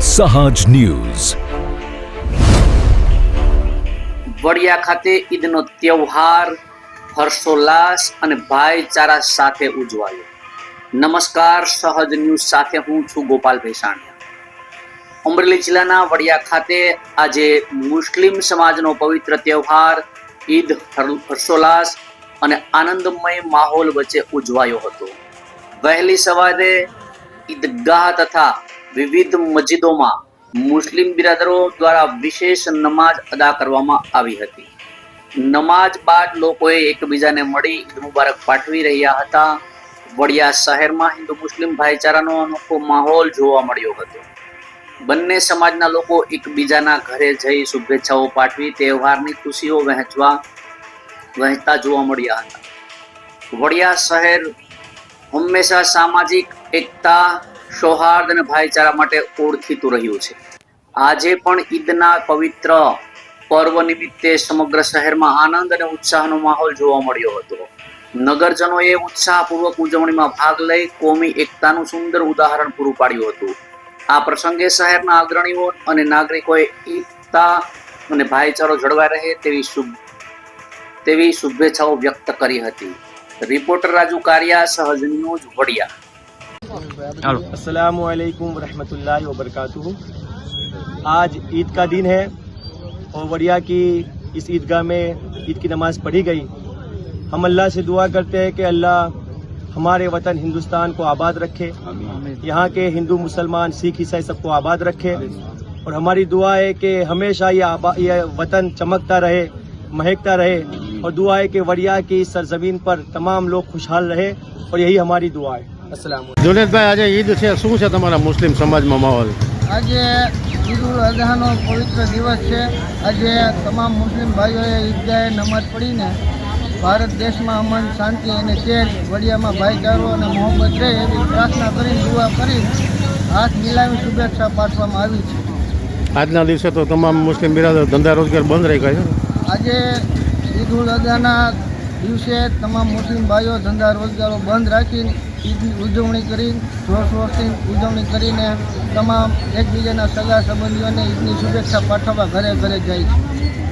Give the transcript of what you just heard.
સહજ ન્યૂઝ વડિયા ખાતે ઈદનો તહેવાર હર્ષોલ્લાસ અને ભાઈચારા સાથે ઉજવાયો। નમસ્કાર, સહજ ન્યૂઝ સાથે હું છું ગોપાલ ભેસાણીયા। અમરેલી જિલ્લાના વડિયા ખાતે આજે મુસ્લિમ સમાજનો પવિત્ર તહેવાર ઈદ હર્ષોલ્લાસ અને આનંદમય માહોલ વચ્ચે ઉજવાયો હતો। વહેલી સવારે ઈદગાહ તથા વિવિધ મસ્જિદોમાં મુસ્લિમ બિરાદરો દ્વારા વિશેષ નમાજ અદા કરવામાં આવી હતી। નમાજ બાદ લોકોએ એકબીજાને મળી ઈદ મુબારક પાઠવી રહ્યા હતા। વડિયા શહેરમાં હિન્દુ મુસ્લિમ ભાઈચારાનો અનોખો માહોલ જોવા મળ્યો હતો। બંને સમાજના લોકો એકબીજાના ઘરે જઈ શુભેચ્છાઓ પાઠવી તહેવારની ખુશીઓ વહેંચતા જોવા મળ્યા હતા। વડિયા શહેર હંમેશા સામાજિક એકતા, સૌહાર્દ અને ભાઈચારા માટે ઓળખીતું રહ્યું છે। આજે પણ ઈદના પવિત્ર પર્વ નિમિત્તે સમગ્ર શહેરમાં આનંદ અને ઉત્સાહનો માહોલ જોવા મળ્યો હતો। નગરજનોએ ઉત્સાહપૂર્વક ઉજવણીમાં ભાગ લઈ કોમી એકતાનું સુંદર ઉદાહરણ પૂરું પાડ્યું હતું। આ પ્રસંગે શહેરના અગ્રણીઓ અને નાગરિકોએ એકતા અને ભાઈચારો જળવાઈ રહે તેવી શુભેચ્છાઓ વ્યક્ત કરી હતી। रिपोर्टर राजू कारिया, सहज न्यूज, वडिया। अस्सलामु अलैकुम रहमतुल्लाहि व बरकातुहू। आज ईद का दिन है और वडिया की इस ईदगाह में ईद की नमाज पढ़ी गई। हम अल्लाह से दुआ करते हैं कि अल्लाह हमारे वतन हिंदुस्तान को आबाद रखे, यहाँ के हिंदू मुसलमान सिख ईसाई सबको आबाद रखे और हमारी दुआ है कि हमेशा ये वतन चमकता रहे, महकता रहे और दुआ है कि वडिया की सरजमीन पर तमाम लोग खुशहाल रहे और यही हमारी दुआ है। अस्सलाम वालेकुम। जुनेदभाई, आज ईद છે, શું છે તમારા મુસ્લિમ સમાજમાં માહોલ? આજે ઈદ ઉલ અઝહાનો પવિત્ર દિવસ છે। આજે તમામ મુસ્લિમ ભાઈઓએ ઈદગાહે નમાજ પઢીને ભારત દેશમાં અમન, શાંતિ અને તેજ, વડિયામાં ભાઈચારો અને મોહબ્બત રહે એવી પ્રાર્થના કરીને દુઆ કરી હાથ મિલાવી શુભેચ્છા પાઠવવામાં આવી છે। આજના દિવસે તો તમામ મુસ્લિમ બિરાદર ધંધા રોજગાર બંધ રાખ્યા છે। આજે ઈદ ઉલ અઝહાના દિવસે તમામ મુસ્લિમ ભાઈઓ ધંધા રોજગારો બંધ રાખીને ઈદની ઉજવણી કરી જોરશોરથી ઉજવણી કરીને તમામ એકબીજાના સગા સંબંધીઓને ઈદની શુભેચ્છા પાઠવવા ઘરે ઘરે જાય છે।